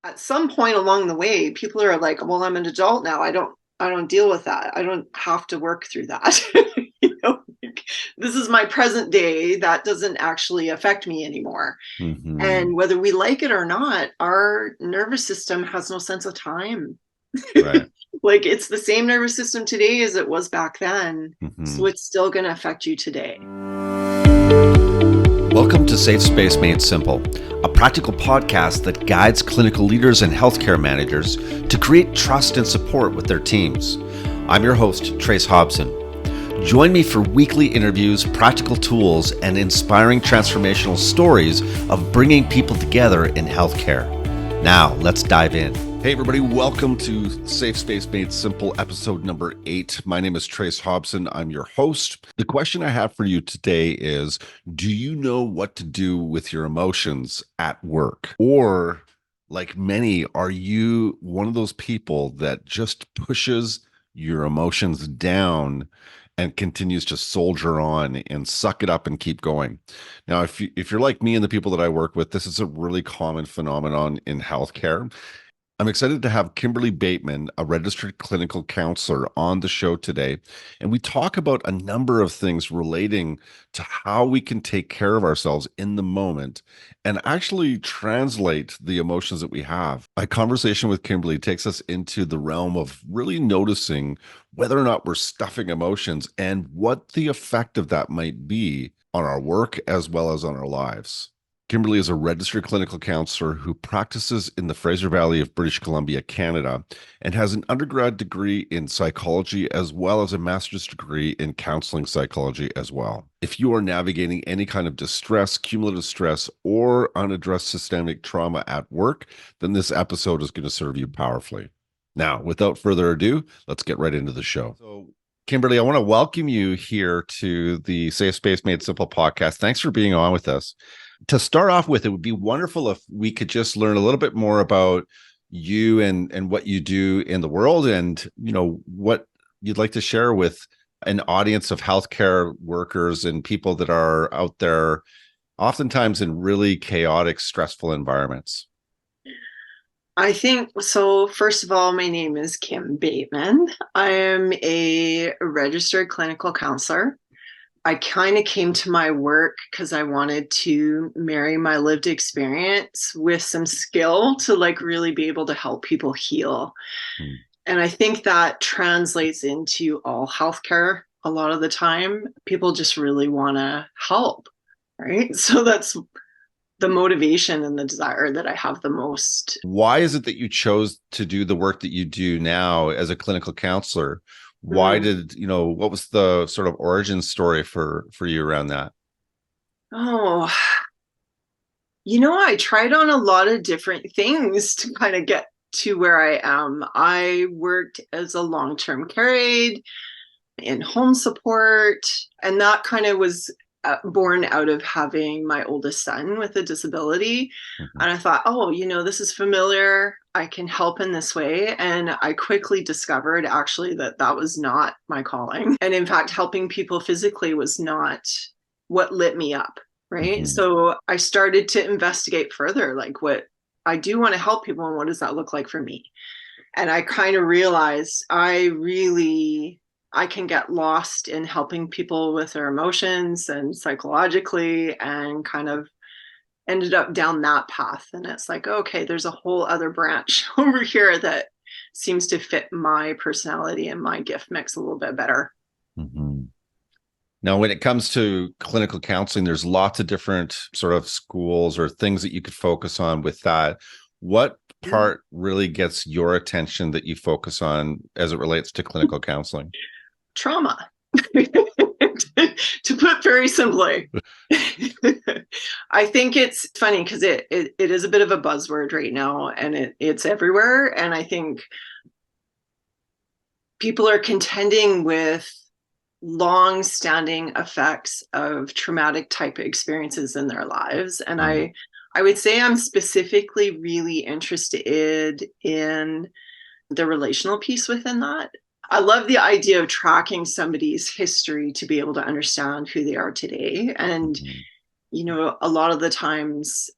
at some point along the way, people are like, well, I'm an adult now. I don't deal with that. I don't have to work through that. Like, this is my present day. That doesn't actually affect me anymore. Hmm. And whether we like it or not, our nervous system has no sense of time. Right. Like it's the same nervous system today as it was back then. So Hmm. it's still going to affect you today. Welcome to Safe Space Made Simple, a practical podcast that guides clinical leaders and healthcare managers to create trust and support with their teams. I'm your host, Trace Hobson. Join me for weekly interviews, practical tools, and inspiring transformational stories of bringing people together in healthcare. Now, let's dive in. Hey, everybody, welcome to Safe Space Made Simple, episode number 8. My name is Trace Hobson. I'm your host. The question I have for you today is, do you know what to do with your emotions at work? Or, like many, are you one of those people that just pushes your emotions down and continues to soldier on and suck it up and keep going? Now, if you're like me and the people that I work with, this is a really common phenomenon in healthcare. I'm excited to have Kimberlee Bateman, a registered clinical counselor, on the show today. And we talk about a number of things relating to how we can take care of ourselves in the moment and actually translate the emotions that we have. A conversation with Kimberlee takes us into the realm of really noticing whether or not we're stuffing emotions and what the effect of that might be on our work as well as on our lives. Kimberlee is a registered clinical counselor who practices in the Fraser Valley of British Columbia, Canada, and has an undergrad degree in psychology as well as a master's degree in counseling psychology as well. If you are navigating any kind of distress, cumulative stress, or unaddressed systemic trauma at work, then this episode is going to serve you powerfully. Now, without further ado, let's get right into the show. So, Kimberlee, I want to welcome you here to the Safe Space Made Simple podcast. Thanks for being on with us. To start off with, it would be wonderful if we could just learn a little bit more about you and what you do in the world, and what you'd like to share with an audience of healthcare workers and people that are out there oftentimes in really chaotic, stressful environments. I think so. First of all, my name is Kim Bateman. I am a registered clinical counselor. I kind of came to my work because I wanted to marry my lived experience with some skill to like really be able to help people heal. Hmm. And I think that translates into all healthcare a lot of the time. People just really want to help, right? So that's the motivation and the desire that I have the most. Why is it that you chose to do the work that you do now as a clinical counselor? Why Mm. did, what was the sort of origin story for you around that? Oh, I tried on a lot of different things to kind of get to where I am. I worked as a long term care aide in home support, and that kind of was born out of having my oldest son with a disability. Mhm. And I thought, oh, this is familiar. I can help in this way. And I quickly discovered actually that that was not my calling. And in fact, helping people physically was not what lit me up. Right. Mhm. So I started to investigate further, like what I do want to help people and what does that look like for me? And I kind of realized I can get lost in helping people with their emotions and psychologically, and kind of ended up down that path. And it's like, okay, there's a whole other branch over here that seems to fit my personality and my gift mix a little bit better. Mhm. Now, when it comes to clinical counseling, there's lots of different sort of schools or things that you could focus on with that. What part really gets your attention that you focus on as it relates to clinical counseling? Trauma. To put very simply. I think it's funny because it is a bit of a buzzword right now, and it's everywhere. And I think people are contending with long-standing effects of traumatic type experiences in their lives. And Mm. I would say I'm specifically really interested in the relational piece within that. I love the idea of tracking somebody's history to be able to understand who they are today. And, Mhm. a lot of the times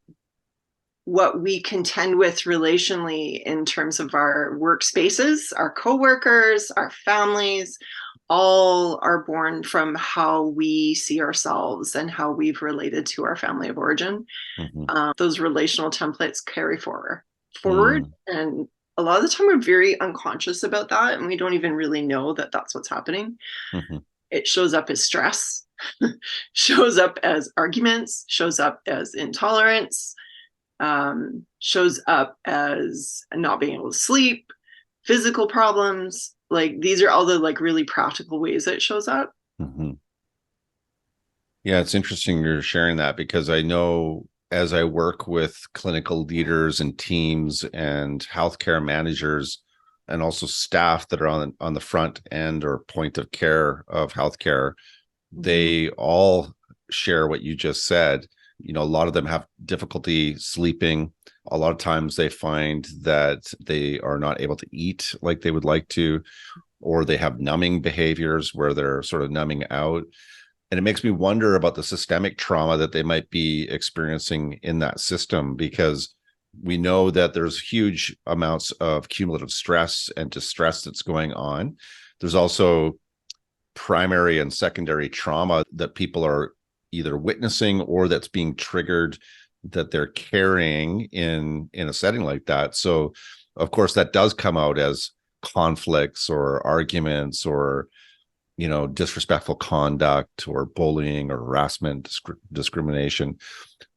what we contend with relationally in terms of our workspaces, our coworkers, our families, all are born from how we see ourselves and how we've related to our family of origin. Mm-hmm. Those relational templates carry forward, Mm-hmm. and a lot of the time we're very unconscious about that, and we don't even really know that that's what's happening. Mm-hmm. It shows up as stress, shows up as arguments, shows up as intolerance, shows up as not being able to sleep, physical problems. Like these are all the like really practical ways that it shows up. Mm-hmm. Yeah, it's interesting you're sharing that, because I know as I work with clinical leaders and teams and healthcare managers and also staff that are on the front end or point of care of healthcare, Mm-hmm. they all share what you just said. You know, a lot of them have difficulty sleeping. A lot of times they find that they are not able to eat like they would like to, or they have numbing behaviors where they're sort of numbing out. And it makes me wonder about the systemic trauma that they might be experiencing in that system, because we know that there's huge amounts of cumulative stress and distress that's going on. There's also primary and secondary trauma that people are either witnessing or that's being triggered, that they're carrying in a setting like that. So of course that does come out as conflicts or arguments or, you know, disrespectful conduct or bullying or harassment, discrimination.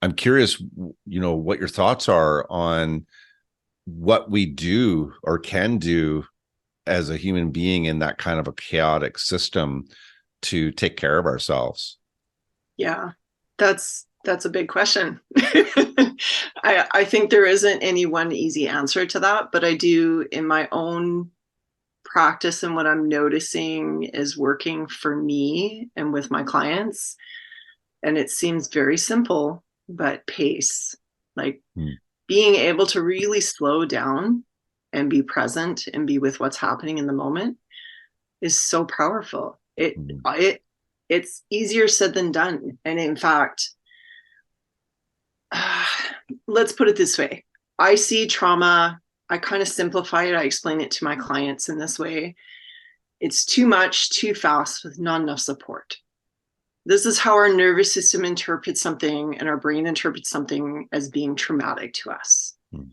I'm curious, you know, what your thoughts are on what we do or can do as a human being in that kind of a chaotic system to take care of ourselves. Yeah, that's a big question. I think there isn't any one easy answer to that, but I do in my own practice and what I'm noticing is working for me and with my clients. And it seems very simple, but pace, like Mm. being able to really slow down and be present and be with what's happening in the moment is so powerful. Mm. It's easier said than done. And in fact, let's put it this way. I see trauma, I kind of simplify it. I explain it to my clients in this way. It's too much, too fast with not enough support. This is how our nervous system interprets something and our brain interprets something as being traumatic to us. Mm.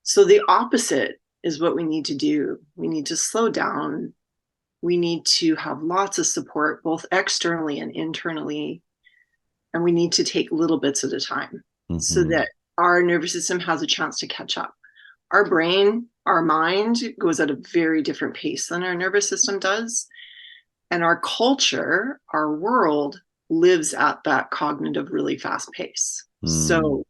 So the opposite is what we need to do. We need to slow down. We need to have lots of support, both externally and internally. And we need to take little bits at a time so Mm-hmm. that our nervous system has a chance to catch up. Our brain, our mind goes at a very different pace than our nervous system does. And our culture, our world lives at that cognitive, really fast pace. Mm. So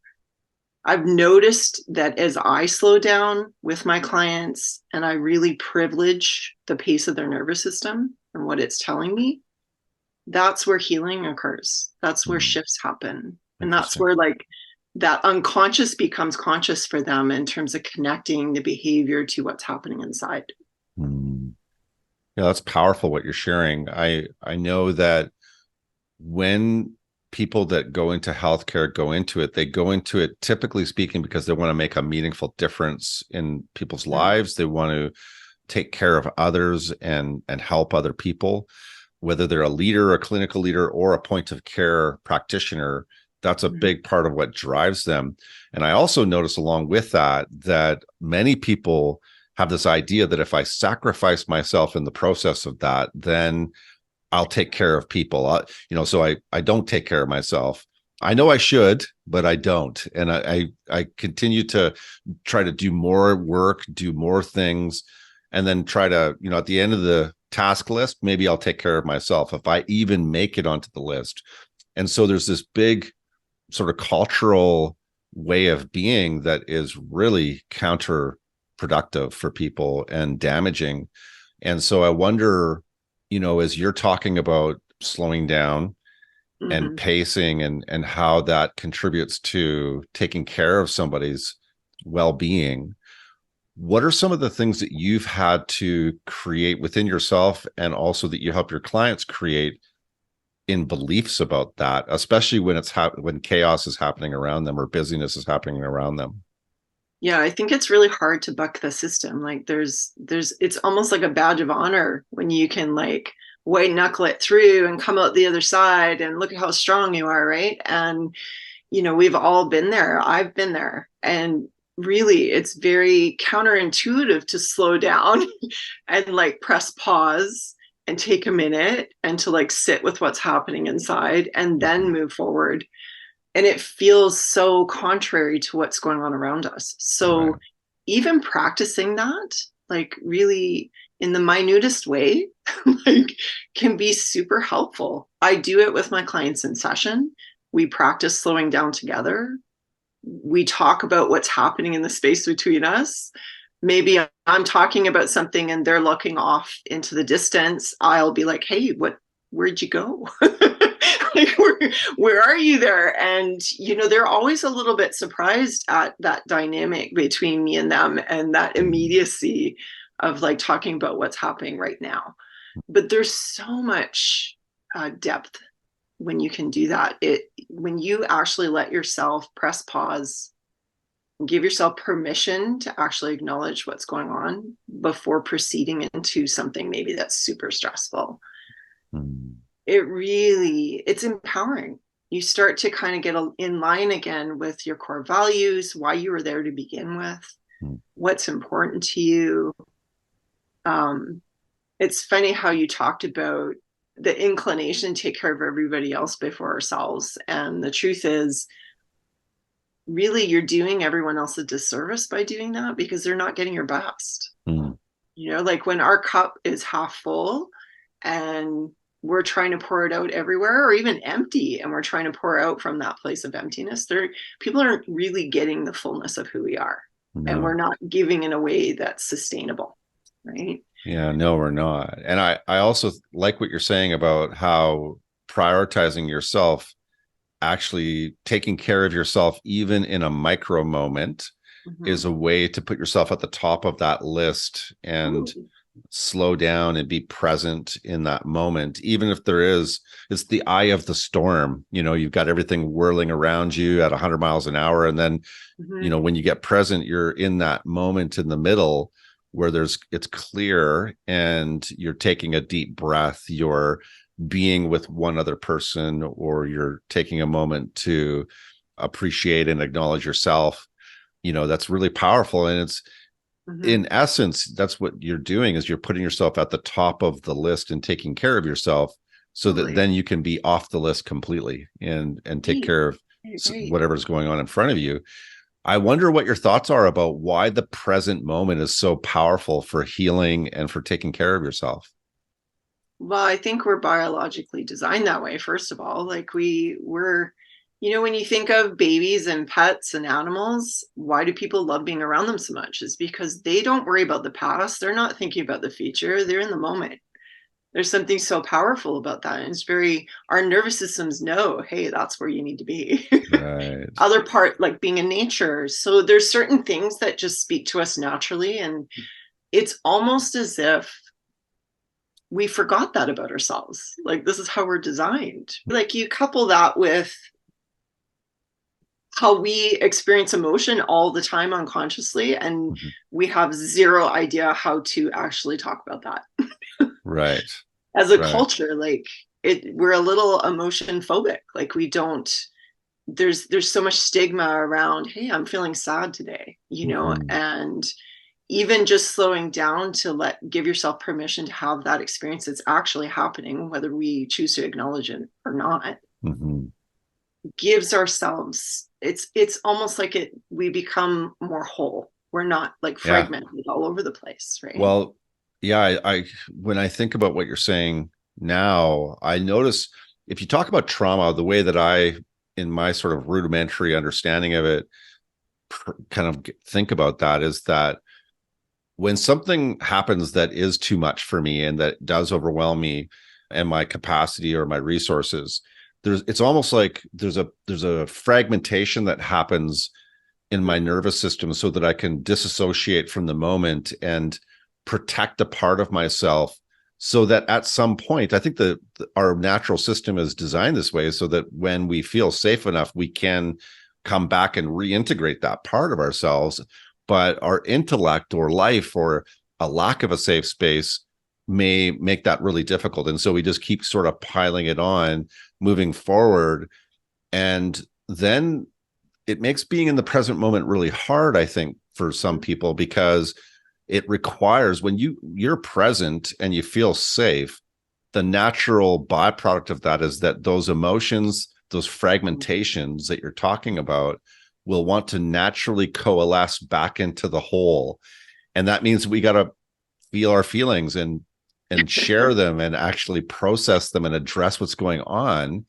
I've noticed that as I slow down with my clients and I really privilege the pace of their nervous system and what it's telling me, that's where healing occurs. That's where Mm. shifts happen. And that's Interesting. where like that unconscious becomes conscious for them in terms of connecting the behavior to what's happening inside. Mm. Yeah, that's powerful what you're sharing. I know that when people that go into healthcare go into it, they go into it typically speaking because they want to make a meaningful difference in people's lives. They want to take care of others and help other people, whether they're a leader, a clinical leader, or a point of care practitioner. That's a Mm-hmm. big part of what drives them. And I also notice along with that, that many people have this idea that if I sacrifice myself in the process of that, then I'll take care of people. So I don't take care of myself. I know I should, but I don't. And I continue to try to do more work, do more things, and then try to, at the end of the task list, maybe I'll take care of myself if I even make it onto the list. And so there's this big sort of cultural way of being that is really counterproductive for people and damaging. And so I wonder, as you're talking about slowing down and Mm-hmm. pacing and how that contributes to taking care of somebody's well-being, what are some of the things that you've had to create within yourself and also that you help your clients create in beliefs about that, especially when when chaos is happening around them or busyness is happening around them. Yeah, I think it's really hard to buck the system. Like it's almost like a badge of honor when you can like white knuckle it through and come out the other side and look at how strong you are, right? And we've all been there. I've been there. And really, it's very counterintuitive to slow down and like press pause and take a minute and to like sit with what's happening inside and then move forward. And it feels so contrary to what's going on around us. Right. So even practicing that, like really in the minutest way, like can be super helpful. I do it with my clients in session. We practice slowing down together. We talk about what's happening in the space between us. Maybe I'm talking about something and they're looking off into the distance. I'll be like, hey, where'd you go? Like, where are you there? And, they're always a little bit surprised at that dynamic between me and them and that immediacy of like talking about what's happening right now. But there's so much depth when you can do that. When you actually let yourself press pause, give yourself permission to actually acknowledge what's going on before proceeding into something maybe that's super stressful. Mm. It's empowering. You start to kind of get in line again with your core values, why you were there to begin with, what's important to you. It's funny how you talked about the inclination to take care of everybody else before ourselves. And the truth is, really, you're doing everyone else a disservice by doing that because they're not getting your best. Mm. Like when our cup is half full and we're trying to pour it out everywhere, or even empty, and we're trying to pour out from that place of emptiness, people aren't really getting the fullness of who we are. No. And we're not giving in a way that's sustainable, right? Yeah, no, we're not. And I also like what you're saying about how prioritizing yourself, actually taking care of yourself, even in a micro moment, is a way to put yourself at the top of that list and slow down and be present in that moment. Even if it's the eye of the storm, you've got everything whirling around you at 100 miles an hour. And then, when you get present, you're in that moment in the middle where it's clear and you're taking a deep breath, you're being with one other person, or you're taking a moment to appreciate and acknowledge yourself. That's really powerful. And it's, in essence, that's what you're doing, is you're putting yourself at the top of the list and taking care of yourself so that then you can be off the list completely and take care of whatever's going on in front of you. I wonder what your thoughts are about why the present moment is so powerful for healing and for taking care of yourself. Well, I think we're biologically designed that way, first of all. Like we're when you think of babies and pets and animals, why do people love being around them so much? Is because they don't worry about the past. They're not thinking about the future. They're in the moment. There's something so powerful about that. And it's our nervous systems know, hey, that's where you need to be. Right. Other part, like being in nature. So there's certain things that just speak to us naturally. And it's almost as if we forgot that about ourselves. Like, this is how we're designed. Like, you couple that with how we experience emotion all the time unconsciously, and we have zero idea how to actually talk about that. Right. As a culture, like we're a little emotion phobic. Like there's so much stigma around, hey, I'm feeling sad today, and even just slowing down to give yourself permission to have that experience that's actually happening, whether we choose to acknowledge it or not, gives ourselves, it's almost like we become more whole. We're not like fragmented all over the place, right? Well, yeah, I when I think about what you're saying now, I notice if you talk about trauma, the way that in my sort of rudimentary understanding of it, kind of think about that is that when something happens that is too much for me and that does overwhelm me and my capacity or my resources, it's almost like there's a fragmentation that happens in my nervous system so that I can disassociate from the moment and protect a part of myself so that at some point, I think our natural system is designed this way so that when we feel safe enough, we can come back and reintegrate that part of ourselves. But our intellect or life or a lack of a safe space may make that really difficult. And so we just keep sort of piling it on, moving forward. And then it makes being in the present moment really hard, I think, for some people, because it requires, when you're present and you feel safe, the natural byproduct of that is that those emotions, those fragmentations that you're talking about, will want to naturally coalesce back into the whole. And that means we got to feel our feelings and share them and actually process them and address what's going on.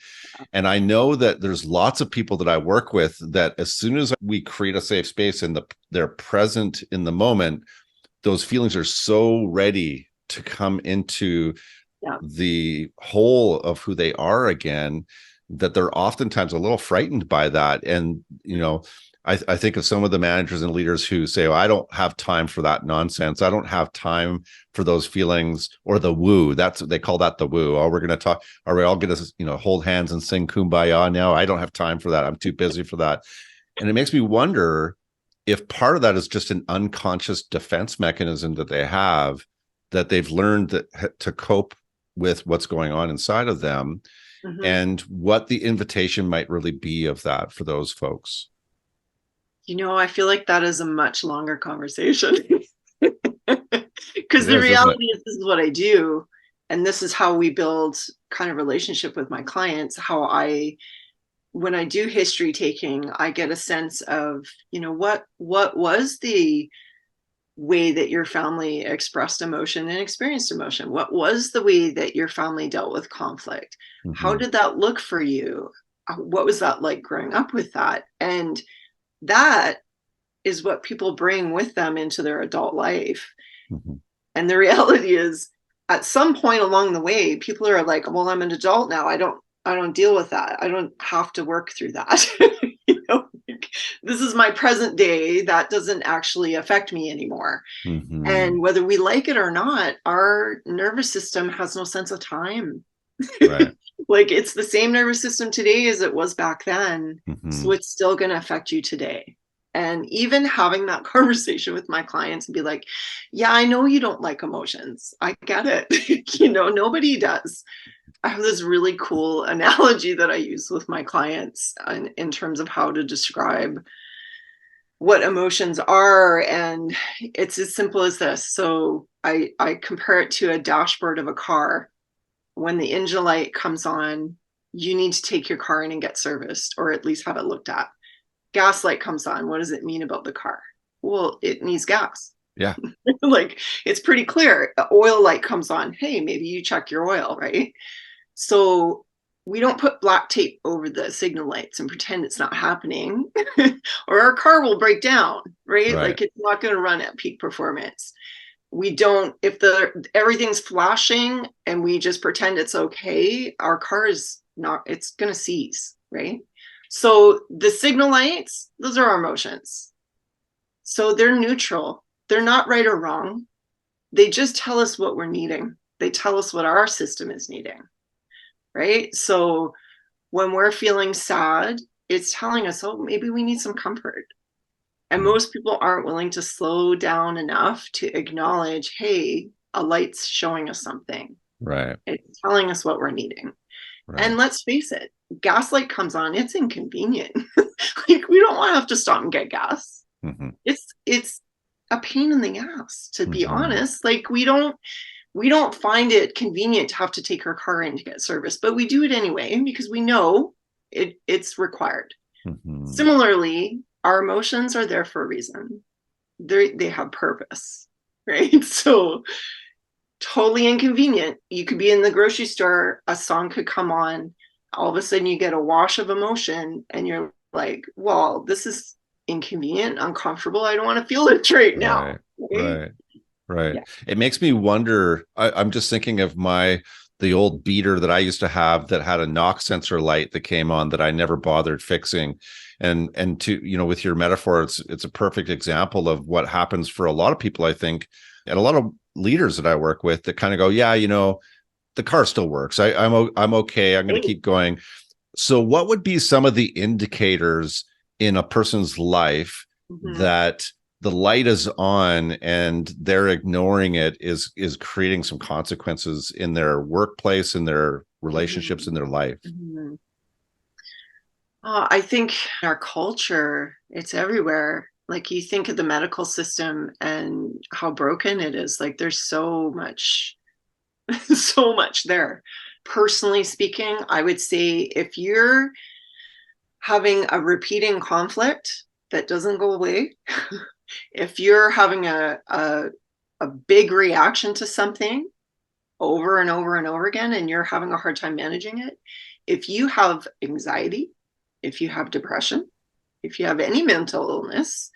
And I know that there's lots of people that I work with that as soon as we create a safe space and they're present in the moment, those feelings are so ready to come into the whole of who they are again, that they're oftentimes a little frightened by that. And, I think of some of the managers and leaders who say, oh, I don't have time for that nonsense. I don't have time for those feelings, or the woo. That's what they call that, the woo. Oh, we're going to talk. Are we all going to, hold hands and sing Kumbaya now? I don't have time for that. I'm too busy for that. And it makes me wonder if part of that is just an unconscious defense mechanism that they have, that they've learned to cope with what's going on inside of them, and what the invitation might really be of that for those folks. I feel like that is a much longer conversation, because the reality is, this is what I do. And this is how we build kind of relationship with my clients. When I do history taking, I get a sense of, what was the way that your family expressed emotion and experienced emotion? What was the way that your family dealt with conflict? How did that look for you? What was that like growing up with that? And that is what people bring with them into their adult life. And the reality is, at some point along the way, people are like, well, I'm an adult now. I don't deal with that. I don't have to work through that. This is my present day. That doesn't actually affect me anymore. And whether we like it or not, our nervous system has no sense of time. Right. Like, it's the same nervous system today as it was back then. So it's still going to affect you today. And even having that conversation with my clients and be like, yeah, I know you don't like emotions. I get it. Nobody does. I have this really cool analogy that I use with my clients in terms of how to describe what emotions are. And it's as simple as this. So I compare it to a dashboard of a car. When the engine light comes on, you need to take your car in and get serviced, or at least have it looked at. Gas light comes on. What does it mean about the car? Well, it needs gas. Yeah. Like, it's pretty clear. The oil light comes on. Hey, maybe you check your oil, right? So we don't put black tape over the signal lights and pretend it's not happening, or our car will break down, right? Like, it's not going to run at peak performance. We don't, if everything's flashing and we just pretend it's okay, our car is not, it's going to seize, right? So the signal lights, those are our emotions. So they're neutral. They're not right or wrong. They just tell us what we're needing. They tell us what our system is needing, right? So when we're feeling sad, it's telling us, oh, maybe we need some comfort. And most people aren't willing to slow down enough to acknowledge, hey, a light's showing us something. Right. It's telling us what we're needing. Right. And let's face it, gaslight comes on, it's inconvenient. Like, we don't want to have to stop and get gas. It's a pain in the ass, to be honest. Like, we don't find it convenient to have to take our car in to get service, but we do it anyway because we know it's required. Similarly, our emotions are there for a reason. They have purpose, right? So totally inconvenient. You could be in the grocery store, a song could come on, all of a sudden you get a wash of emotion, and you're like, well, this is inconvenient, uncomfortable. I don't want to feel it right now. Right. Yeah. It makes me wonder. I'm just thinking of the old beater that I used to have that had a knock sensor light that came on that I never bothered fixing. And to, with your metaphor, it's a perfect example of what happens for a lot of people, I think. And a lot of leaders that I work with that kind of go, yeah, the car still works. I'm okay. I'm going to keep going. So what would be some of the indicators in a person's life that the light is on and they're ignoring it is creating some consequences in their workplace, in their relationships, in their life? I think our culture, it's everywhere. Like you think of the medical system and how broken it is. Like there's so much, so much there. Personally speaking, I would say if you're having a repeating conflict that doesn't go away, if you're having a big reaction to something over and over and over again, and you're having a hard time managing it, if you have anxiety, if you have depression, if you have any mental illness,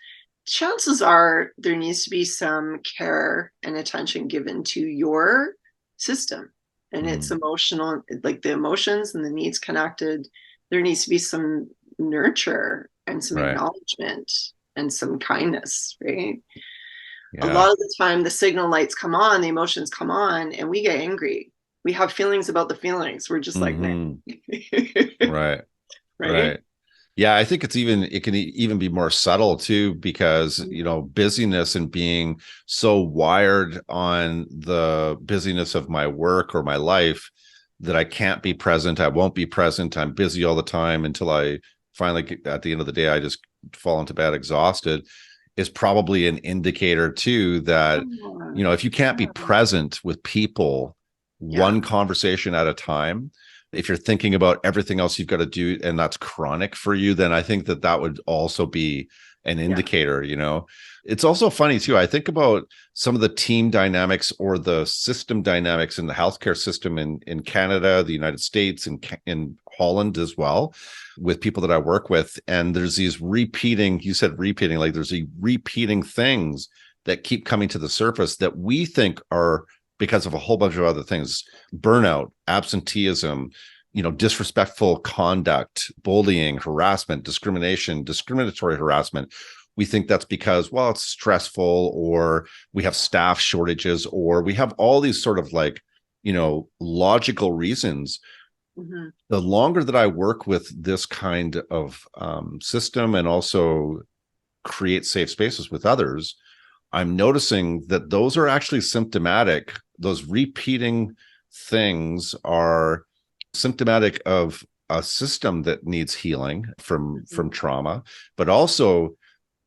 chances are there needs to be some care and attention given to your system and its emotional, like the emotions and the needs connected. There needs to be some nurture and some acknowledgement and some kindness, right? A lot of the time the signal lights come on, the emotions come on, and we get angry. We have feelings about the feelings. We're just like, right. Right. Yeah, I think it can even be more subtle too, because, busyness and being so wired on the busyness of my work or my life that I can't be present. I won't be present. I'm busy all the time until I finally, at the end of the day, I just fall into bed exhausted, is probably an indicator too that, if you can't be present with people, one conversation at a time, if you're thinking about everything else you've got to do and that's chronic for you, then I think that would also be an indicator. It's also funny too. I think about some of the team dynamics or the system dynamics in the healthcare system in Canada, the United States, and in Holland as well, with people that I work with. And there's these you said repeating, like there's these repeating things that keep coming to the surface that we think are because of a whole bunch of other things: burnout, absenteeism, disrespectful conduct, bullying, harassment, discrimination, discriminatory harassment. We think that's because, well, it's stressful, or we have staff shortages, or we have all these sort of logical reasons. The longer that I work with this kind of system and also create safe spaces with others, I'm noticing that those are actually symptomatic. Those repeating things are symptomatic of a system that needs healing from trauma, but also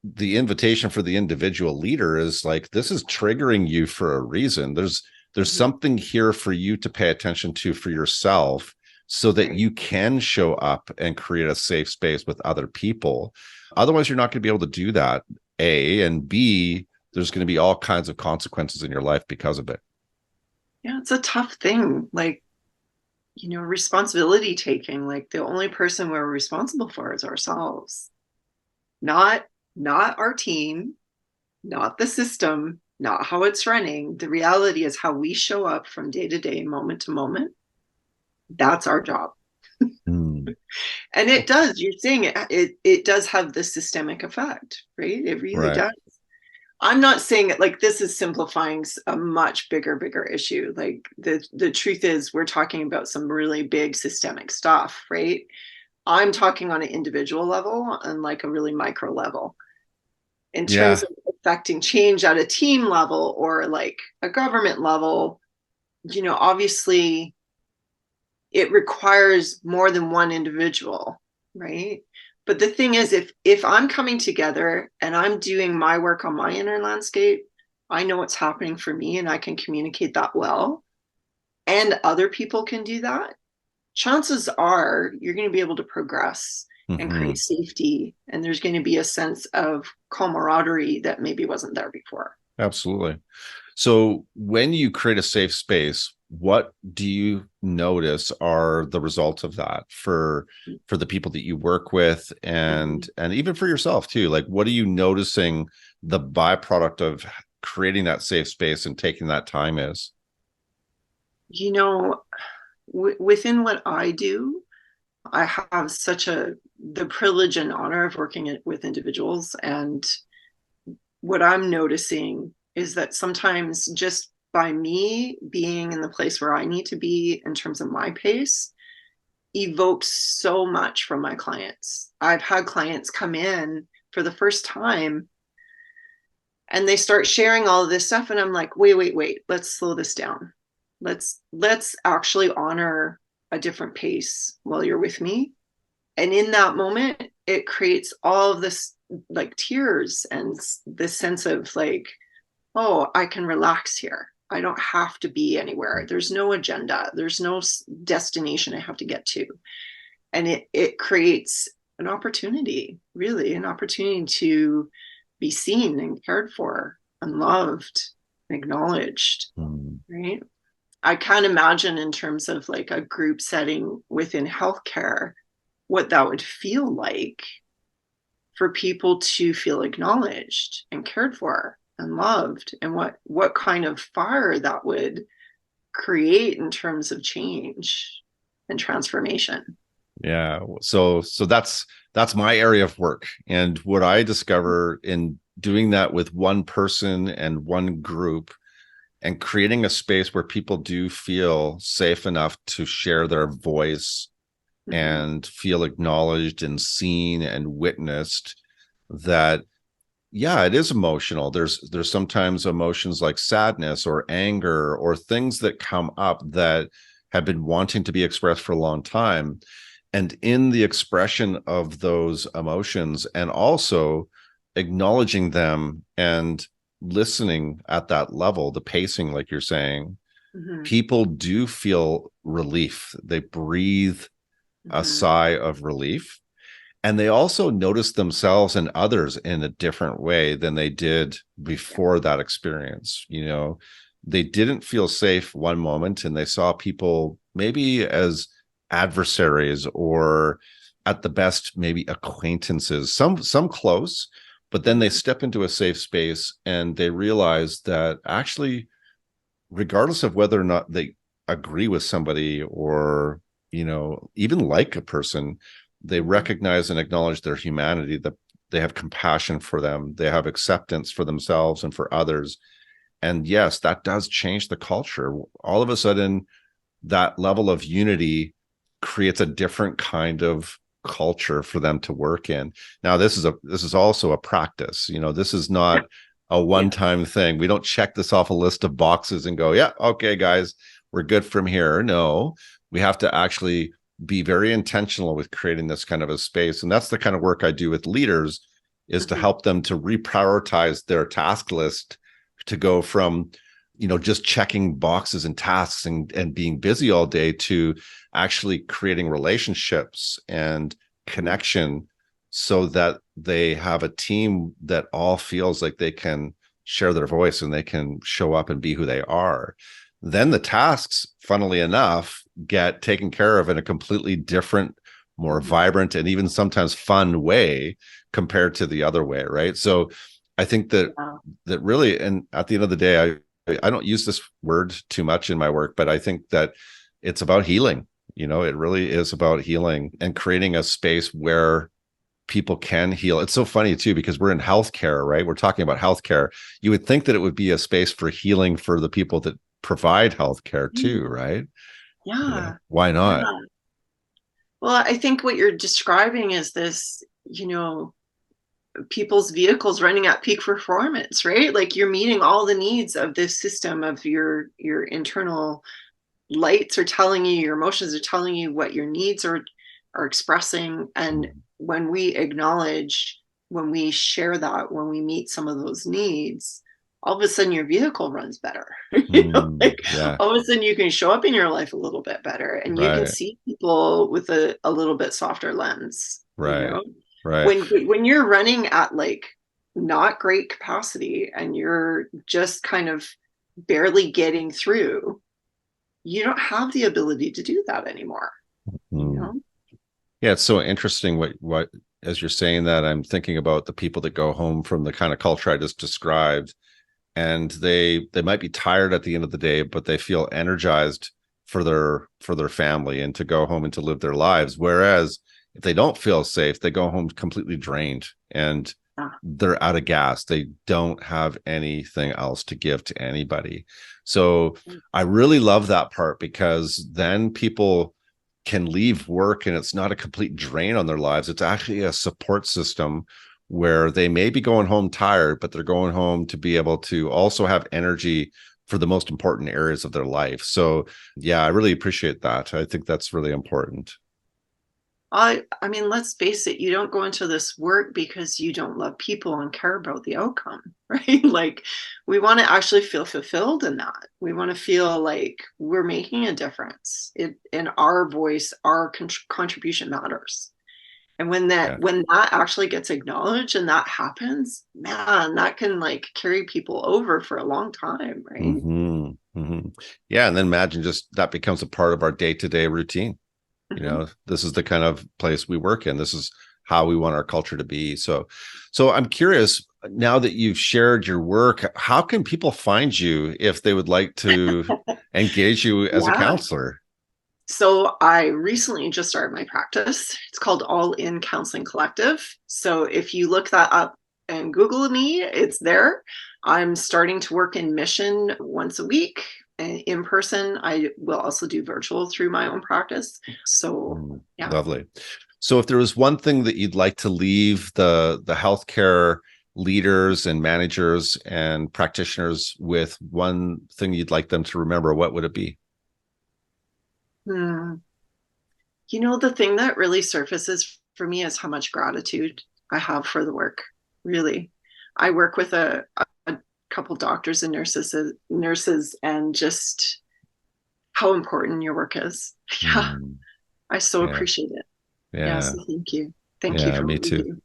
the invitation for the individual leader is like, this is triggering you for a reason. There's something here for you to pay attention to for yourself so that you can show up and create a safe space with other people. Otherwise, you're not going to be able to do that, A, and B, there's going to be all kinds of consequences in your life because of it. Yeah, it's a tough thing. Like, responsibility taking, like the only person we're responsible for is ourselves. Not our team, not the system, not how it's running. The reality is how we show up from day to day, moment to moment. That's our job. And it does, you're saying it does have the systemic effect, right? It really does. I'm not saying it like this is simplifying a much bigger issue. Like the truth is we're talking about some really big systemic stuff, right? I'm talking on an individual level and like a really micro level. In terms of affecting change at a team level or like a government level, obviously it requires more than one individual, right? But the thing is, if I'm coming together and I'm doing my work on my inner landscape, I know what's happening for me and I can communicate that well, and other people can do that, chances are you're going to be able to progress and create safety. And there's going to be a sense of camaraderie that maybe wasn't there before. Absolutely. So when you create a safe space, what do you notice are the results of that for the people that you work with and even for yourself too? Like, what are you noticing the byproduct of creating that safe space and taking that time is? Within what I do, I have the privilege and honor of working with individuals. And what I'm noticing is that sometimes just by me being in the place where I need to be in terms of my pace evokes so much from my clients. I've had clients come in for the first time and they start sharing all of this stuff, and I'm like, wait, let's slow this down. Let's actually honor a different pace while you're with me. And in that moment, it creates all of this like tears and this sense of like, oh, I can relax here. I don't have to be anywhere. There's no agenda. There's no destination I have to get to. And it creates an opportunity, really, an opportunity to be seen and cared for and loved and acknowledged, right? I can't imagine in terms of like a group setting within healthcare what that would feel like for people to feel acknowledged and cared for and loved, and what kind of fire that would create in terms of change and transformation. Yeah. So that's my area of work. And what I discover in doing that with one person and one group and creating a space where people do feel safe enough to share their voice and feel acknowledged and seen and witnessed, that yeah, it is emotional. There's sometimes emotions like sadness or anger or things that come up that have been wanting to be expressed for a long time. And in the expression of those emotions and also acknowledging them and listening at that level, the pacing, like you're saying, people do feel relief. They breathe a sigh of relief. And they also notice themselves and others in a different way than they did before that experience. You know, they didn't feel safe one moment and they saw people maybe as adversaries or at the best maybe acquaintances, some close, but then they step into a safe space and they realize that actually, regardless of whether or not they agree with somebody or, you know, even like a person, they recognize and acknowledge their humanity, that they have compassion for them, they have acceptance for themselves and for others. And yes, that does change the culture. All of a sudden, that level of unity creates a different kind of culture for them to work in. Now, this is also a practice. You know, this is not a one-time thing. We don't check this off a list of boxes and go, yeah, okay, guys, we're good from here. No, we have to actually be very intentional with creating this kind of a space. And that's the kind of work I do with leaders, is to help them to reprioritize their task list, to go from, you know, just checking boxes and tasks and being busy all day to actually creating relationships and connection so that they have a team that all feels like they can share their voice and they can show up and be who they are. Then the tasks, funnily enough, get taken care of in a completely different, more vibrant, and even sometimes fun way compared to the other way, right? So I think that really, and at the end of the day, I don't use this word too much in my work, but I think that it's about healing. You know, it really is about healing and creating a space where people can heal. It's so funny too, because we're in healthcare, right? We're talking about healthcare. You would think that it would be a space for healing for the people that provide healthcare too, right? Yeah. Why not? Yeah. Well, I think what you're describing is this, you know, people's vehicles running at peak performance, right? Like you're meeting all the needs of this system of your internal lights are telling you, your emotions are telling you what your needs are expressing. And when we acknowledge, when we share that, when we meet some of those needs, all of a sudden your vehicle runs better. You know, like all of a sudden you can show up in your life a little bit better, and you can see people with a little bit softer lens. Right. You know? Right. When you're running at like not great capacity and you're just kind of barely getting through, you don't have the ability to do that anymore. You know? Yeah, it's so interesting what as you're saying that, I'm thinking about the people that go home from the kind of culture I just described, and they might be tired at the end of the day, but they feel energized for their family and to go home and to live their lives. Whereas if they don't feel safe, they go home completely drained and Yeah. they're out of gas. They don't have anything else to give to anybody. So I really love that part, because then people can leave work and it's not a complete drain on their lives. It's actually a support system where they may be going home tired, but they're going home to be able to also have energy for the most important areas of their life. So yeah, I really appreciate that. I think that's really important. I mean, let's face it, you don't go into this work because you don't love people and care about the outcome, right? Like, we want to actually feel fulfilled in that. We want to feel like we're making a difference. In our voice, our contribution matters. And Yeah. when that actually gets acknowledged and that happens, man, that can like carry people over for a long time, right? Hmm. Hmm. Yeah. And then imagine just that becomes a part of our day-to-day routine. Mm-hmm. This is the kind of place we work in. This is how we want our culture to be. So I'm curious, now that you've shared your work, how can people find you if they would like to engage you as a Yeah. counselor? So I recently just started my practice. It's called All In Counseling Collective. So if you look that up and Google me, it's there. I'm starting to work in Mission once a week in person. I will also do virtual through my own practice. So yeah. Lovely. So if there was one thing that you'd like to leave the healthcare leaders and managers and practitioners with, one thing you'd like them to remember, what would it be? Hmm. The thing that really surfaces for me is how much gratitude I have for the work. Really. I work with a couple doctors and nurses, and just how important your work is. Yeah. Mm, I so yeah. appreciate it. Yeah. Yeah. So thank you. Thank you Yeah, for me what you too. do.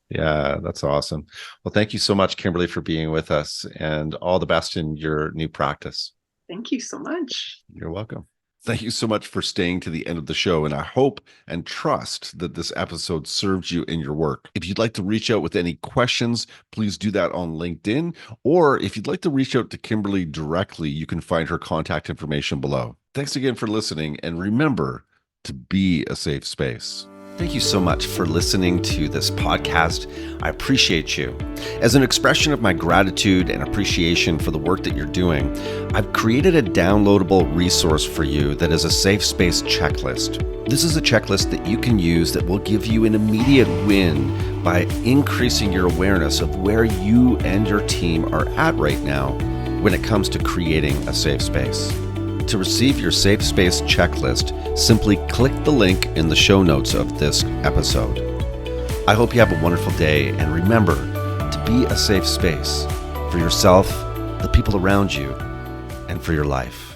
Yeah, that's awesome. Well, thank you so much, Kimberlee, for being with us, and all the best in your new practice. Thank you so much. You're welcome. Thank you so much for staying to the end of the show, and I hope and trust that this episode served you in your work. If you'd like to reach out with any questions, please do that on LinkedIn, or if you'd like to reach out to Kimberlee directly, you can find her contact information below. Thanks again for listening, and remember to be a safe space. Thank you so much for listening to this podcast. I appreciate you. As an expression of my gratitude and appreciation for the work that you're doing, I've created a downloadable resource for you that is a safe space checklist. This is a checklist that you can use that will give you an immediate win by increasing your awareness of where you and your team are at right now when it comes to creating a safe space. To receive your safe space checklist, simply click the link in the show notes of this episode. I hope you have a wonderful day, and remember to be a safe space for yourself, the people around you, and for your life.